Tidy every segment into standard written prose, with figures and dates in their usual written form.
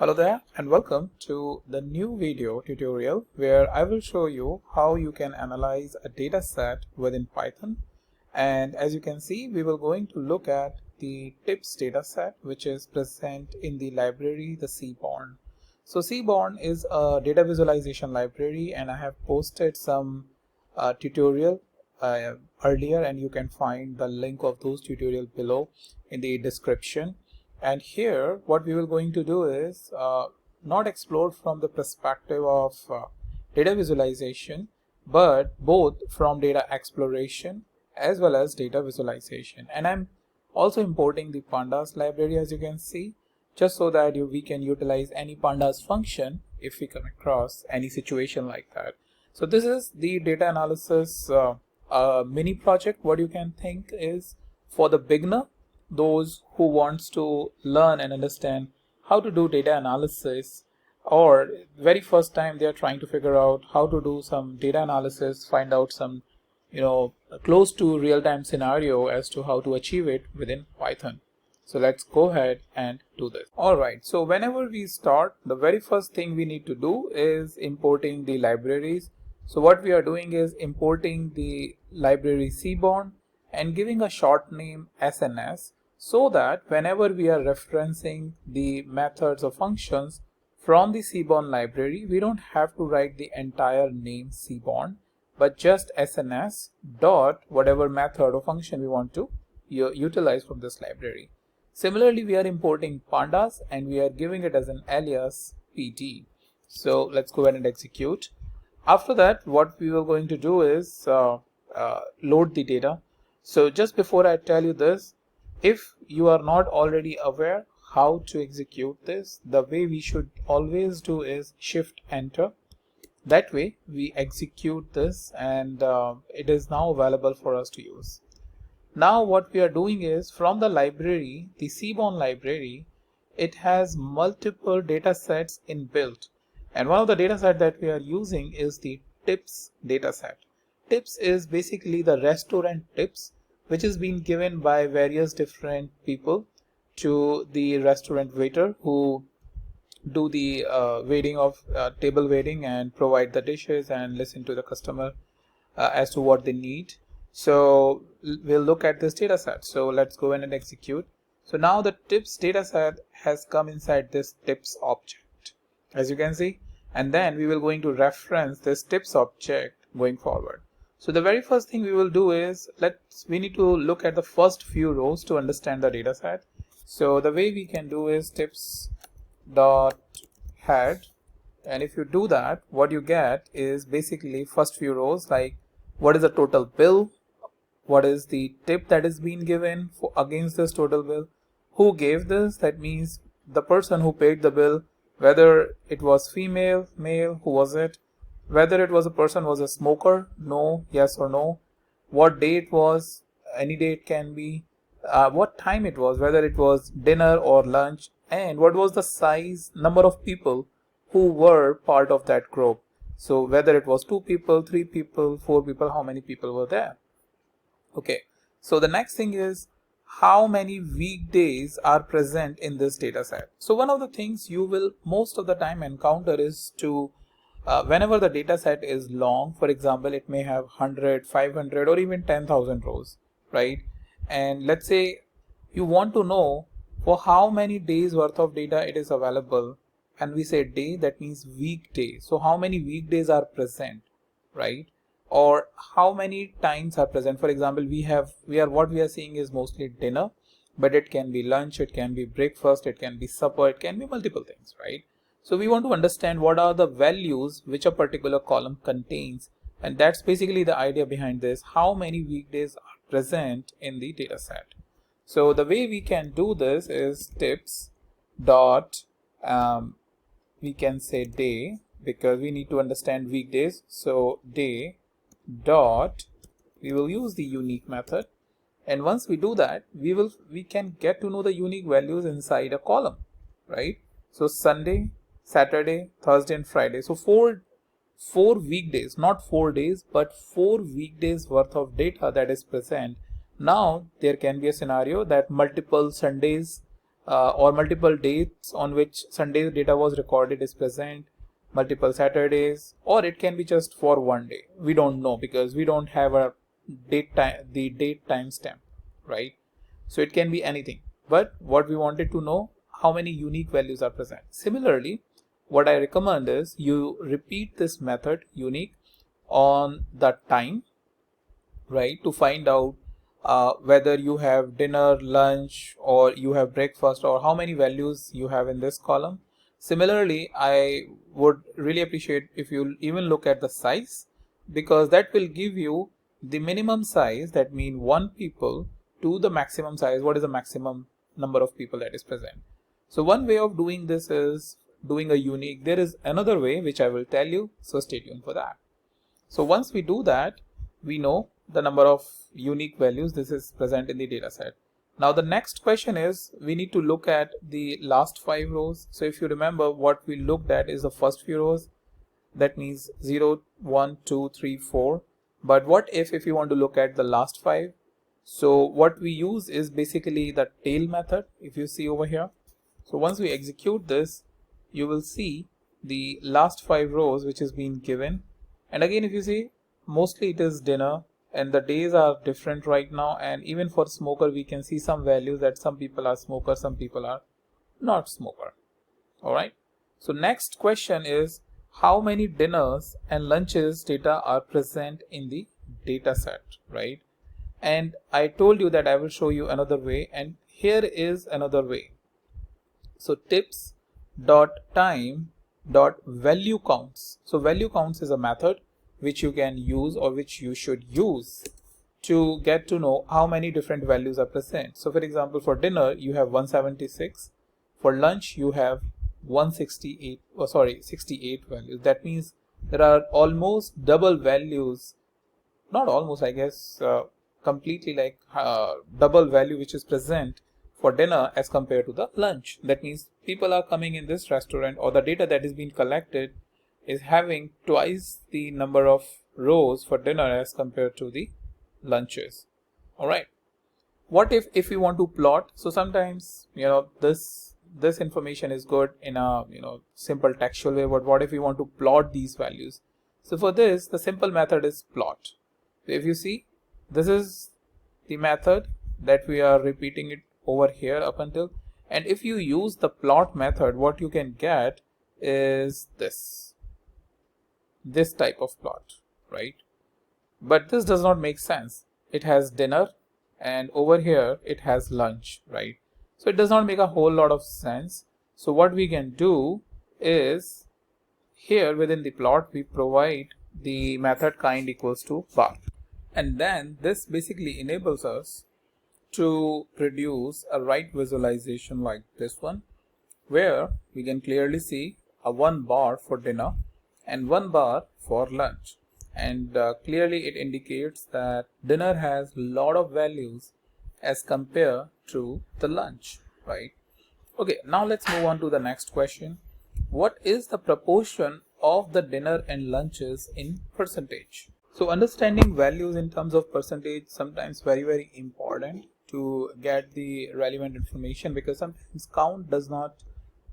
Hello there and welcome to the new video tutorial where I will show you how you can analyze a data set within Python. And as you can see, we will going to look at the tips data set which is present in the library, the Seaborn. So Seaborn is a data visualization library and I have posted some tutorial earlier, and you can find the link of those tutorials below in the description. And here what we will going to do is not explore from the perspective of data visualization, but both from data exploration as well as data visualization. And I'm also importing the Pandas library, as you can see, just so that we can utilize any Pandas function if we come across any situation like that. So this is the data analysis mini project. What you can think is for the beginner, those who wants to learn and understand how to do data analysis, or very first time they are trying to figure out how to do some data analysis, find out some close to real-time scenario as to how to achieve it within Python. So let's go ahead and do this. Alright, so whenever we start, the very first thing we need to do is importing the libraries. So what we are doing is importing the library Seaborn and giving a short name SNS, so that whenever we are referencing the methods or functions from the Seaborn library, we don't have to write the entire name Seaborn, but just SNS dot whatever method or function we want to utilize from this library. Similarly, we are importing Pandas and we are giving it as an alias PD. So let's go ahead and execute. After that, what we are going to do is load the data. So just before I tell you this, if you are not already aware how to execute this, the way we should always do is shift enter. That way we execute this and it is now available for us to use. Now what we are doing is, from the library, the Seaborn library, it has multiple data sets inbuilt, and one of the data set that we are using is the tips data set. Tips is basically the restaurant tips which is being given by various different people to the restaurant waiter who do the waiting of table waiting and provide the dishes and listen to the customer as to what they need. So we'll look at this data set. So let's go in and execute. So now the tips data set has come inside this tips object, as you can see, and then we will going to reference this tips object going forward. So the very first thing we will do is we need to look at the first few rows to understand the data set. So the way we can do is tips dot head, and if you do that, what you get is basically first few rows, like what is the total bill, what is the tip that is being given for against this total bill, who gave this, that means the person who paid the bill, whether it was female, male, who was it, whether it was a person was a smoker, no, yes or no, what day it was, any day it can be, what time it was, whether it was dinner or lunch, and what was the size, number of people who were part of that group. So whether it was 2 people, 3 people, 4 people, how many people were there. Okay, so the next thing is how many weekdays are present in this data set. So one of the things you will most of the time encounter is to whenever the data set is long, for example, it may have 100, 500 or even 10,000 rows, right? And let's say you want to know for how many days worth of data it is available, and we say day, that means weekday. So how many weekdays are present, right? Or how many times are present. For example, what we are seeing is mostly dinner, but it can be lunch, it can be breakfast, it can be supper, it can be multiple things, right? So we want to understand what are the values which a particular column contains, and that's basically the idea behind this, how many weekdays are present in the data set. So the way we can do this is tips dot we can say day, because we need to understand weekdays. So day dot, we will use the unique method, and once we do that, we can get to know the unique values inside a column, right? So Sunday, Saturday, Thursday and Friday. So four weekdays, not 4 days, but 4 weekdays worth of data that is present. Now there can be a scenario that multiple Sundays or multiple dates on which Sunday's data was recorded is present, multiple Saturdays, or it can be just for one day. We don't know because we don't have a date timestamp, right? So it can be anything. But what we wanted to know, how many unique values are present. Similarly, what I recommend is you repeat this method unique on the time, right, to find out whether you have dinner, lunch, or you have breakfast, or how many values you have in this column. Similarly, I would really appreciate if you even look at the size, because that will give you the minimum size, that means 1 people, to the maximum size, what is the maximum number of people that is present. So one way of doing this is doing a unique. There is another way which I will tell you, so stay tuned for that. So once we do that, we know the number of unique values this is present in the data set. Now the next question is, we need to look at the last 5 rows. So if you remember, what we looked at is the first few rows, that means 0, 1, 2, 3, 4. But what if you want to look at the last 5? So what we use is basically the tail method, if you see over here. So once we execute this, you will see the last 5 rows which is being given. And again, if you see, mostly it is dinner, and the days are different right now. And even for smoker, we can see some values that some people are smoker, some people are not smoker. All right. So next question is, how many dinners and lunches data are present in the data set, right? And I told you that I will show you another way, and here is another way. So tips.time.value counts. So value counts is a method which you can use, or which you should use, to get to know how many different values are present. So for example, for dinner you have 176, for lunch you have 168, 68 values. That means there are almost double values, not almost, I guess, completely like double value which is present for dinner as compared to the lunch. That means people are coming in this restaurant, or the data that is being collected is having twice the number of rows for dinner as compared to the lunches. All right. What if we want to plot? So sometimes, this information is good in a simple textual way, but what if we want to plot these values? So for this, the simple method is plot. So if you see, this is the method that we are repeating it over here up until, and if you use the plot method, what you can get is this type of plot, right? But this does not make sense. It has dinner, and over here it has lunch, right? So it does not make a whole lot of sense. So what we can do is, here within the plot we provide the method kind equals to bar, and then this basically enables us to produce a right visualization like this one, where we can clearly see a 1 bar for dinner and 1 bar for lunch, and clearly it indicates that dinner has a lot of values as compared to the lunch, right? Okay, now let's move on to the next question. What is the proportion of the dinner and lunches in percentage? So understanding values in terms of percentage sometimes very important to get the relevant information, because sometimes count does not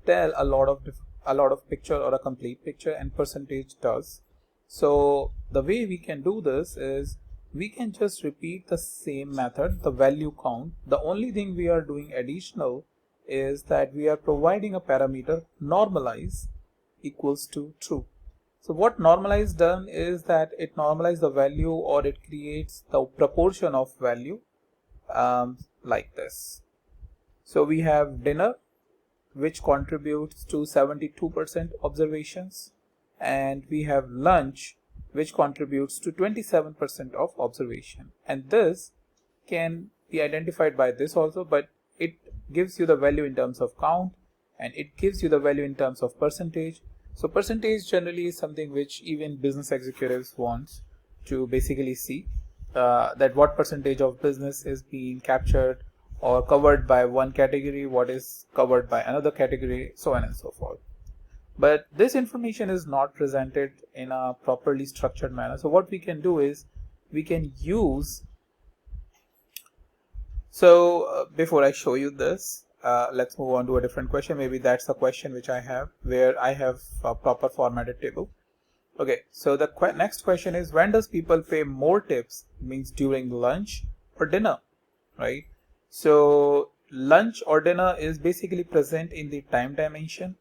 tell a lot of picture or a complete picture, and percentage does. So the way we can do this is, we can just repeat the same method, the value count. The only thing we are doing additional is that we are providing a parameter normalize equals to true. So what normalize done is that it normalizes the value, or it creates the proportion of value like this. So we have dinner, which contributes to 72% observations, and we have lunch, which contributes to 27% of observation. And this can be identified by this also, but it gives you the value in terms of count, and it gives you the value in terms of percentage. So percentage generally is something which even business executives want to basically see, that what percentage of business is being captured or covered by one category, what is covered by another category, so on and so forth. But this information is not presented in a properly structured manner. So what we can do is, we can use, before I show you this, let's move on to a different question. Maybe that's a question which I have, where I have a proper formatted table. Okay, so the next question is, when does people pay more tips? Means during lunch or dinner, right? So lunch or dinner is basically present in the time dimension.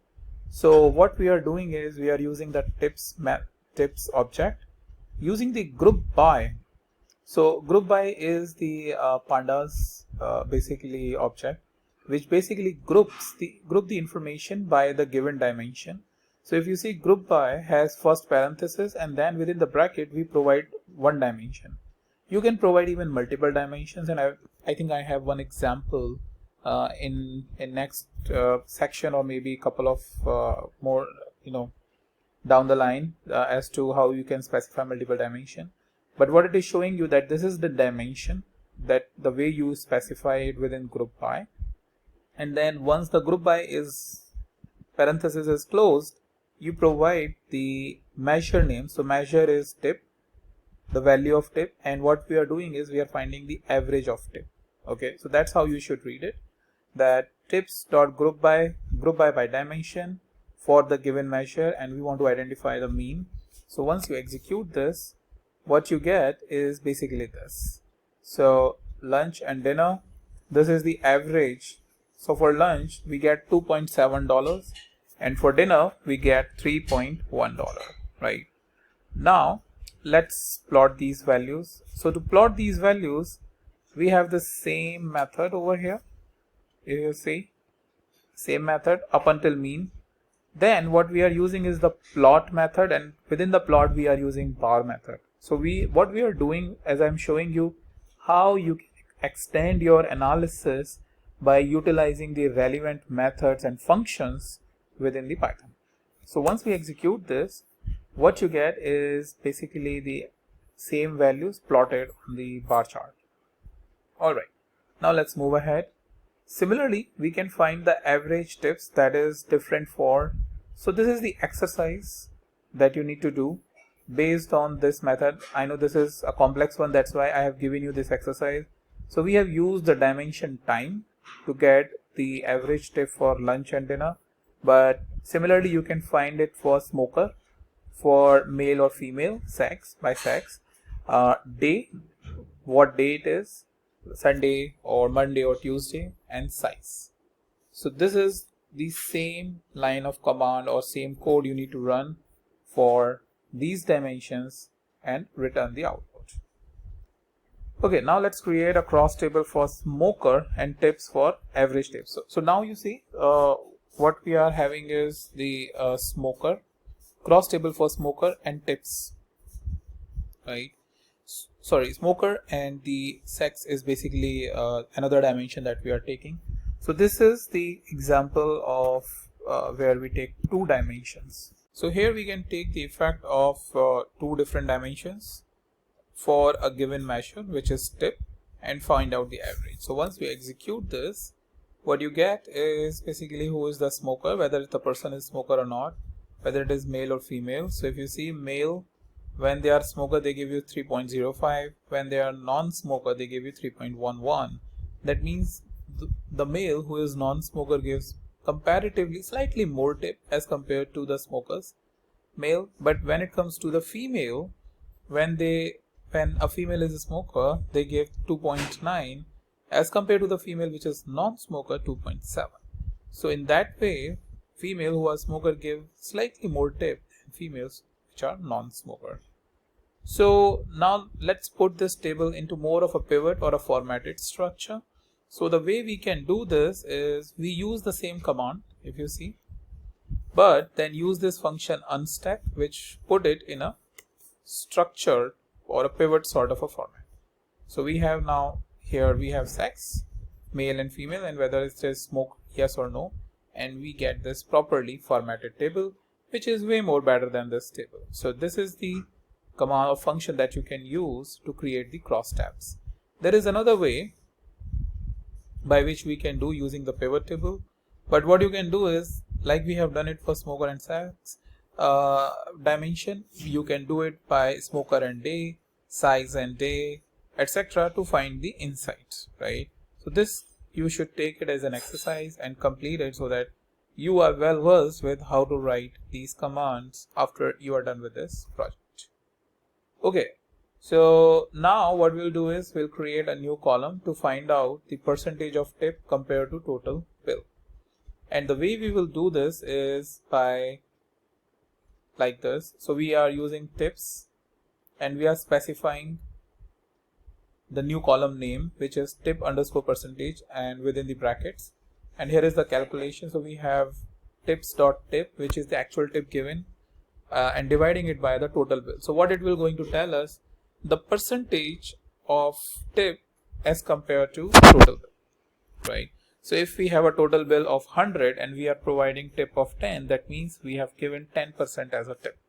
So what we are doing is we are using the tips object using the group by. So group by is the pandas basically object, which basically group the information by the given dimension. So if you see, group by has first parenthesis, and then within the bracket we provide one dimension. You can provide even multiple dimensions, and I think I have one example in next section, or maybe a couple of more down the line as to how you can specify multiple dimension. But what it is showing you, that this is the dimension, that the way you specify it within group by. And then once the group by is parenthesis is closed, you provide the measure name. So measure is tip, the value of tip, and what we are doing is we are finding the average of tip. Okay, so that's how you should read it, that tips dot group by dimension for the given measure, and we want to identify the mean. So once you execute this, what you get is basically this. So lunch and dinner, this is the average. So for lunch we get $2.7, and for dinner we get $3.1, right? Now let's plot these values. So to plot these values, we have the same method over here. You see, same method up until mean. Then what we are using is the plot method, and within the plot we are using bar method. So what we are doing, as I'm showing you how you can extend your analysis by utilizing the relevant methods and functions within the Python. So once we execute this, what you get is basically the same values plotted on the bar chart. Alright, now let's move ahead. Similarly, we can find the average tips, that is different for. So this is the exercise that you need to do based on this method. I know this is a complex one, that's why I have given you this exercise. So we have used the dimension time to get the average tip for lunch and dinner, but similarly you can find it for smoker, for male or female, sex by sex, day, what day it is, Sunday or Monday or Tuesday, and size. So this is the same line of command or same code you need to run for these dimensions and return the output. Okay, now let's create a cross table for smoker and tips for average tips. So now you see what we are having is the smoker, cross table for smoker and tips, right? Sorry, smoker and the sex is basically another dimension that we are taking. So this is the example of where we take two dimensions. So here we can take the effect of two different dimensions for a given measure, which is tip, and find out the average. So once we execute this, what you get is basically who is the smoker, whether the person is smoker or not, whether it is male or female. So if you see male, when they are smoker they give you 3.05, when they are non-smoker they give you 3.11. That means the male who is non-smoker gives comparatively slightly more tip as compared to the smokers male. But when it comes to the female, when a female is a smoker, they give 2.9 as compared to the female which is non-smoker 2.7. So in that way, female who are smoker give slightly more tip than females which are non-smoker. So now let's put this table into more of a pivot or a formatted structure. So the way we can do this is we use the same command, if you see, but then use this function unstack, which put it in a structured or a pivot sort of a format. So we have now here we have sex, male and female, and whether it says smoke yes or no, and we get this properly formatted table, which is way more better than this table. So this is the command or function that you can use to create the cross tabs. There is another way by which we can do using the pivot table, but what you can do is, like we have done it for smoker and sex dimension, you can do it by smoker and day, size and day, etc. to find the insights, right? So this you should take it as an exercise and complete it so that you are well versed with how to write these commands after you are done with this project. Okay, so now what we'll do is we'll create a new column to find out the percentage of tip compared to total bill. And the way we will do this is by like this. So we are using tips and we are specifying the new column name, which is tip underscore percentage, and within the brackets. And here is the calculation. So we have tips.tip, which is the actual tip given, and dividing it by the total bill. So what it will going to tell us, the percentage of tip as compared to total bill, right? So if we have a total bill of 100 and we are providing tip of 10, that means we have given 10% as a tip.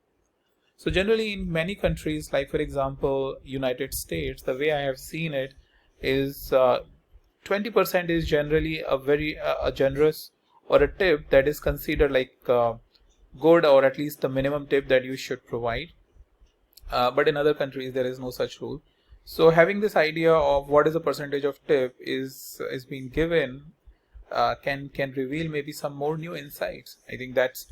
So generally in many countries, like for example United States, the way I have seen it is 20% is generally a very generous or a tip that is considered like good, or at least the minimum tip that you should provide. But in other countries there is no such rule. So having this idea of what is the percentage of tip is being given can reveal maybe some more new insights. I think that's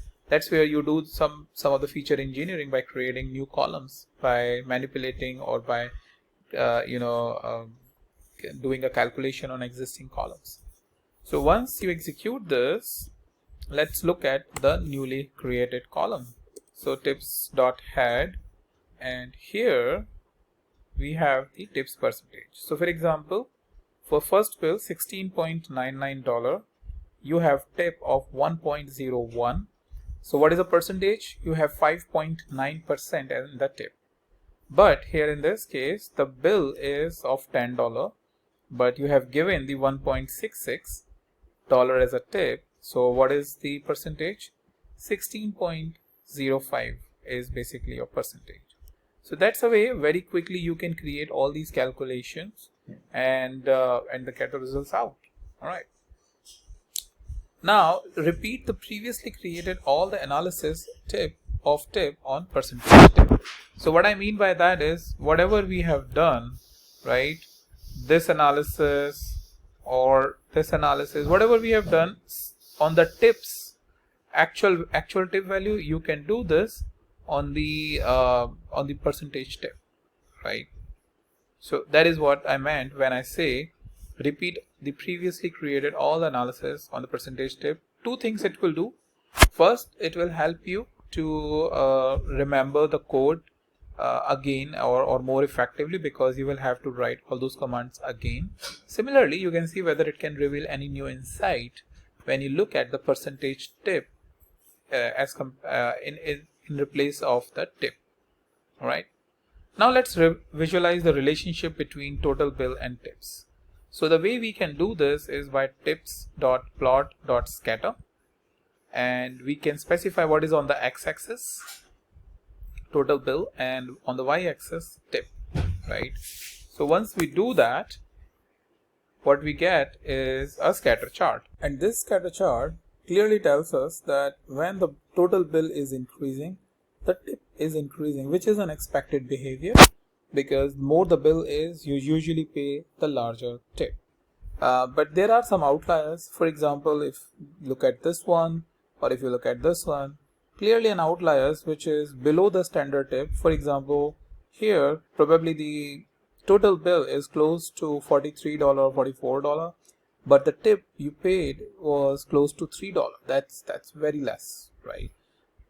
where you do some of the feature engineering by creating new columns, by manipulating or by doing a calculation on existing columns. So once you execute this, let's look at the newly created column. So tips.head, and here we have the tips percentage. So for example, for first bill $16.99, you have tip of 1.01. So what is the percentage? You have 5.9% in the tip. But here in this case, the bill is of $10, but you have given the $1.66 as a tip. So what is the percentage? 16.05 is basically your percentage. So that's a way very quickly you can create all these calculations and get the results out. All right. Now repeat the previously created all the analysis tip on percentage tip. So what I mean by that is whatever we have done, right? This analysis or this analysis, whatever we have done on the tips, actual tip value, you can do this on the percentage tip, right? So that is what I meant when I say repeat the previously created all the analysis on the percentage tip. Two things it will do. First, it will help you to remember the code again or more effectively, because you will have to write all those commands again. Similarly, you can see whether it can reveal any new insight when you look at the percentage tip in replace of the tip. All right. Now let's visualize the relationship between total bill and tips. So the way we can do this is by tips.plot.scatter, and we can specify what is on the x-axis, total bill, and on the y-axis, tip, right? So once we do that, what we get is a scatter chart, and this scatter chart clearly tells us that when the total bill is increasing, the tip is increasing, which is an expected behavior, because more the bill is, you usually pay the larger tip. But there are some outliers. For example, if you look at this one, or if you look at this one, clearly an outlier which is below the standard tip. For example, here probably the total bill is close to $43 or $44, but the tip you paid was close to $3. That's very less, right?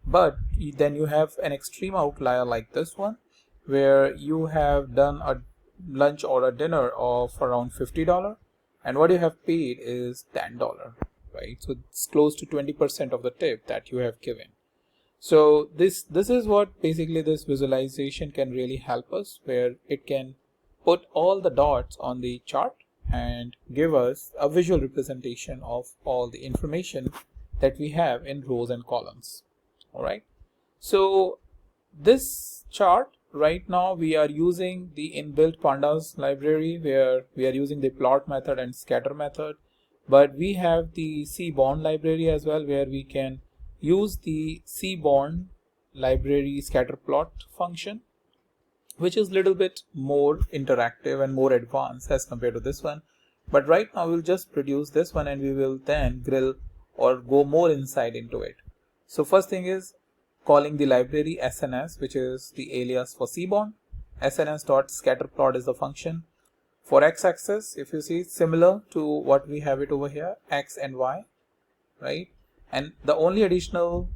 But then you have an extreme outlier like this one, where you have done a lunch or a dinner of around $50, and what you have paid is $10, right? So it's close to 20% of the tip that you have given. So this is what basically this visualization can really help us, where it can put all the dots on the chart and give us a visual representation of all the information that we have in rows and columns. All right. So this chart, right now we are using the inbuilt Pandas library, where we are using the plot method and scatter method, but we have the Seaborn library as well, where we can use the Seaborn library scatter plot function, which is a little bit more interactive and more advanced as compared to this one. But right now we'll just produce this one and we will then grill or go more inside into it. So first thing is calling the library SNS, which is the alias for Seaborn. SNS.scatterplot is the function. For x-axis, if you see, similar to what we have it over here, x and y, right? And the only additional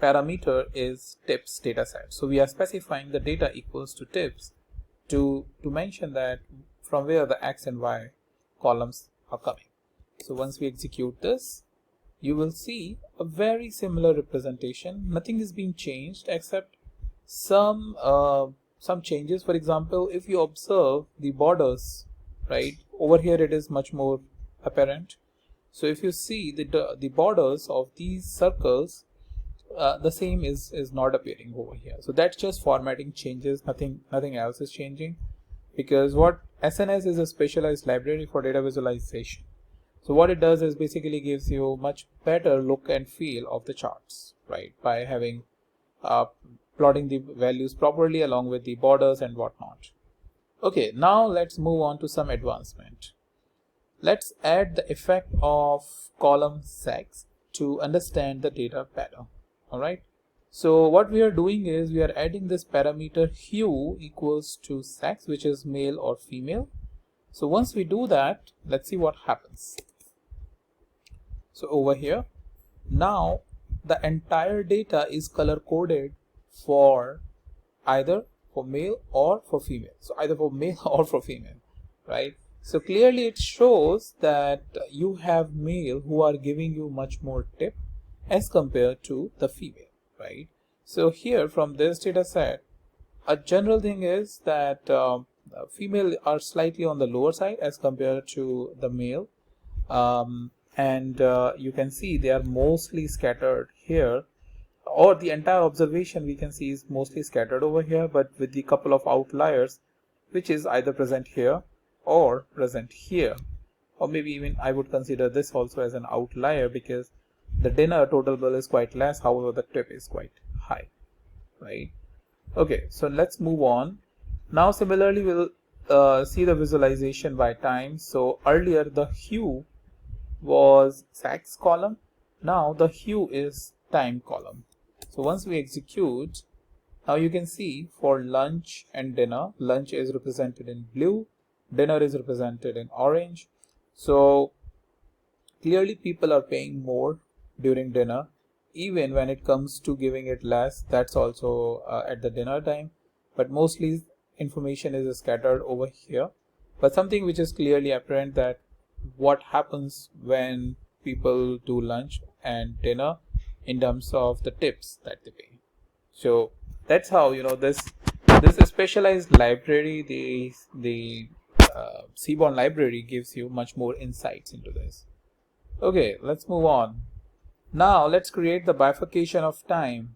parameter is tips dataset. So we are specifying the data equals to tips to mention that from where the x and y columns are coming. So once we execute this, you will see a very similar representation. Nothing is being changed except some changes. For example, if you observe the borders, right, over here it is much more apparent. So if you see the borders of these circles, the same is not appearing over here. So that's just formatting changes, nothing else is changing, because what SNS is a specialized library for data visualization. So what it does is basically gives you much better look and feel of the charts, right, by having plotting the values properly along with the borders and whatnot. Okay, now let's move on to some advancement. Let's add the effect of column sex to understand the data better. All right, so what we are doing is we are adding this parameter hue equals to sex, which is male or female. So once we do that, let's see what happens. So over here, now the entire data is color coded for either for male or for female. So either for male or for female, right? So clearly it shows that you have male who are giving you much more tip as compared to the female, right? So here from this data set, a general thing is that female are slightly on the lower side as compared to the male, and you can see they are mostly scattered here, or the entire observation we can see is mostly scattered over here, but with the couple of outliers which is either present here or present here, or maybe even I would consider this also as an outlier because the dinner total bill is quite less, however the tip is quite high, right? Okay, so let's move on. Now similarly we'll see the visualization by time. So earlier the hue was sex column, now the hue is time column. So once we execute, now you can see for lunch and dinner, lunch is represented in blue, dinner is represented in orange. So clearly people are paying more during dinner, even when it comes to giving it less, that's also at the dinner time, but mostly information is scattered over here. But something which is clearly apparent that what happens when people do lunch and dinner in terms of the tips that they pay. So that's how, you know, this specialized library, the Seaborn library, gives you much more insights into this. Okay, let's move on. Now let's create the bifurcation of time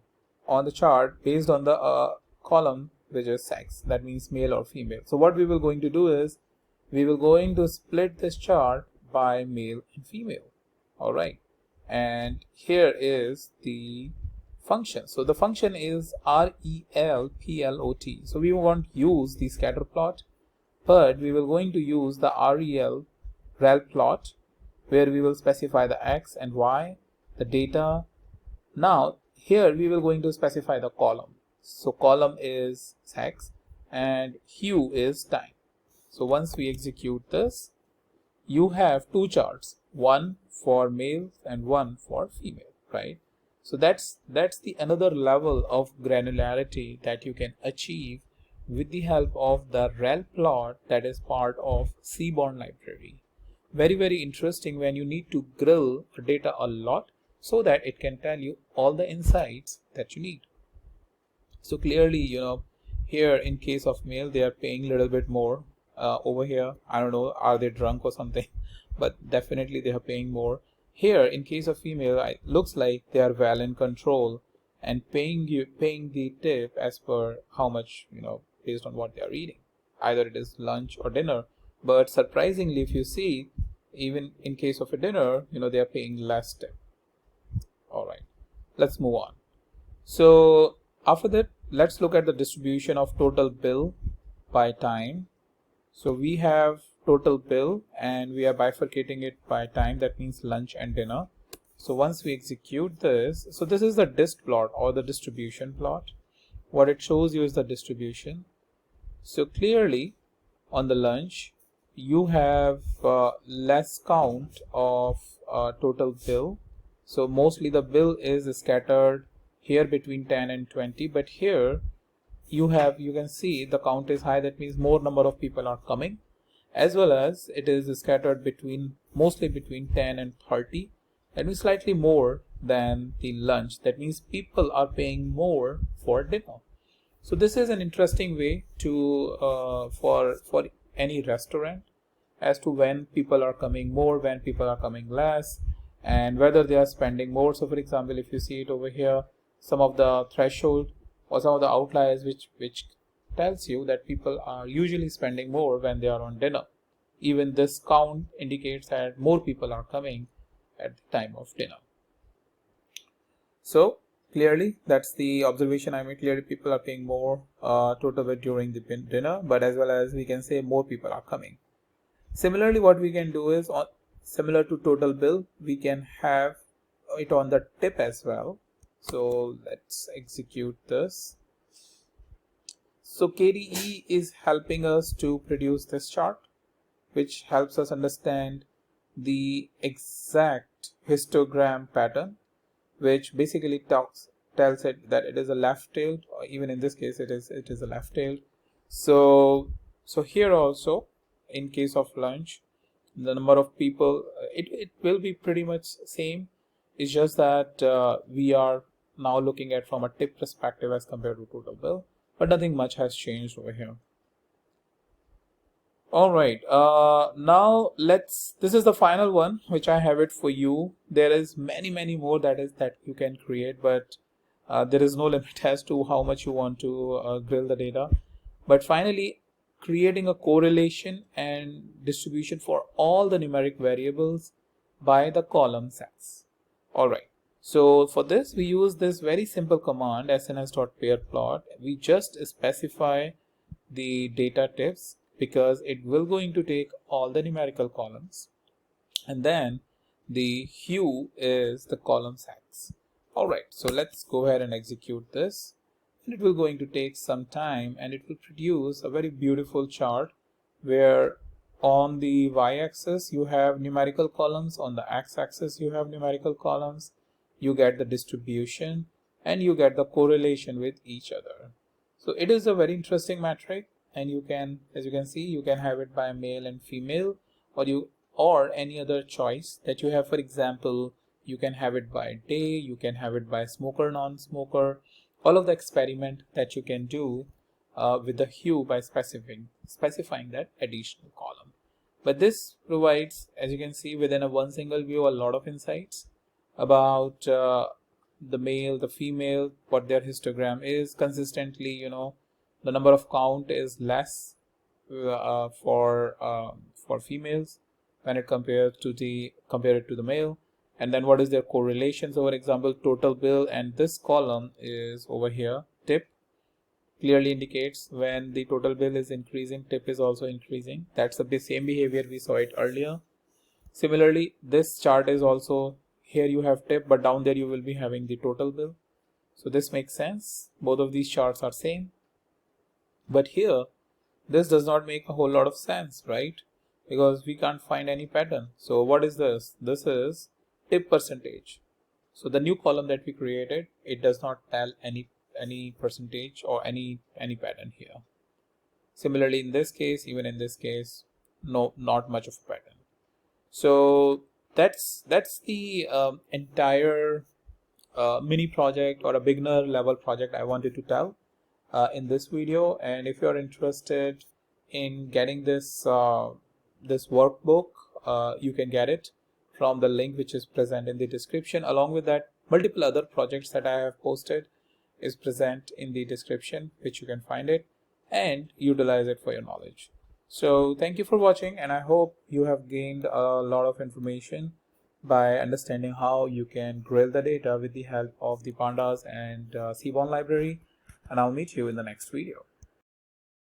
on the chart based on the column which is sex, that means male or female. So what we will going to do is we will going to split this chart by male and female. All right, and here is the function. So the function is RELPLOT. So we won't use the scatter plot, but we will going to use the rel plot, where we will specify the x and y, the data. Now here we will going to specify the column. So column is sex and hue is time. So once we execute this, you have two charts, one for male and one for female, right? So that's the another level of granularity that you can achieve with the help of the rel plot that is part of Seaborn library. Very, very interesting when you need to grill data a lot so that it can tell you all the insights that you need. So clearly, you know, here in case of male, they are paying a little bit more. Over here, I don't know, are they drunk or something, but definitely they are paying more. Here in case of female, it looks like they are well in control and paying the tip as per how much, you know, based on what they are eating, either it is lunch or dinner. But surprisingly, if you see, even in case of a dinner, you know, they are paying less tip. All right, let's move on. So after that, let's look at the distribution of total bill by time. So we have total bill and we are bifurcating it by time, that means lunch and dinner. So once we execute this, so this is the dist plot or the distribution plot. What it shows you is the distribution. So clearly on the lunch you have less count of total bill. So mostly the bill is scattered here between 10 and 20, but here you can see the count is high. That means more number of people are coming, as well as it is scattered mostly between 10 and 30. That means slightly more than the lunch. That means people are paying more for dinner. So this is an interesting way to for any restaurant as to when people are coming more, when people are coming less, and whether they are spending more. So for example, if you see it over here, some of the threshold or some of the outliers which tells you that people are usually spending more when they are on dinner. Even this count indicates that more people are coming at the time of dinner. So clearly that's the observation I made. Clearly people are paying more total bill during the dinner, but as well as we can say more people are coming. Similarly, what we can do is, similar to total bill, we can have it on the tip as well. So let's execute this. So KDE is helping us to produce this chart, which helps us understand the exact histogram pattern, which basically tells it that it is a left-tailed, or even in this case it is a left-tailed. So here also, in case of lunch, the number of people, it will be pretty much same. It's just that we are now looking at from a tip perspective as compared to total bill, but nothing much has changed over here. All right, now this is the final one which I have it for you. There is many more that you can create, but there is no limit as to how much you want to grill the data. But finally, creating a correlation and distribution for all the numeric variables by the column sets. All right, so for this we use this very simple command, sns.pairplot. We just specify the data tips because it will going to take all the numerical columns, and then the hue is the column sets. All right, so let's go ahead and execute this. And it will going to take some time, and it will produce a very beautiful chart where on the y-axis you have numerical columns, on the x-axis you have numerical columns. You get the distribution and you get the correlation with each other. So it is a very interesting metric, and you can, as you can see, you can have it by male and female, or any other choice that you have. For example, you can have it by day, you can have it by smoker, non-smoker. All of the experiment that you can do with the hue by specifying that additional column. But this provides, as you can see, within one single view, a lot of insights about the male, the female, what their histogram is. Consistently, the number of count is less for females when it compared to the male. And then what is their correlation? So for example, total bill, and this column is over here, tip, clearly indicates when the total bill is increasing, tip is also increasing. That's the same behavior we saw it earlier. Similarly, this chart is also, here you have tip, but down there you will be having the total bill. So this makes sense. Both of these charts are same. But here, this does not make a whole lot of sense, right? Because we can't find any pattern. So what is this? This is tip percentage. So the new column that we created, it does not tell any percentage or any pattern here. Similarly, in this case, even in this case, no, not much of a pattern. So that's the entire mini project or a beginner level project I wanted to tell in this video. And if you're interested in getting this this workbook, you can get it from the link which is present in the description. Along with that, multiple other projects that I have posted is present in the description, which you can find it and utilize it for your knowledge. So thank you for watching, and I hope you have gained a lot of information by understanding how you can grill the data with the help of the Pandas and Seaborn library. And I'll meet you in the next video.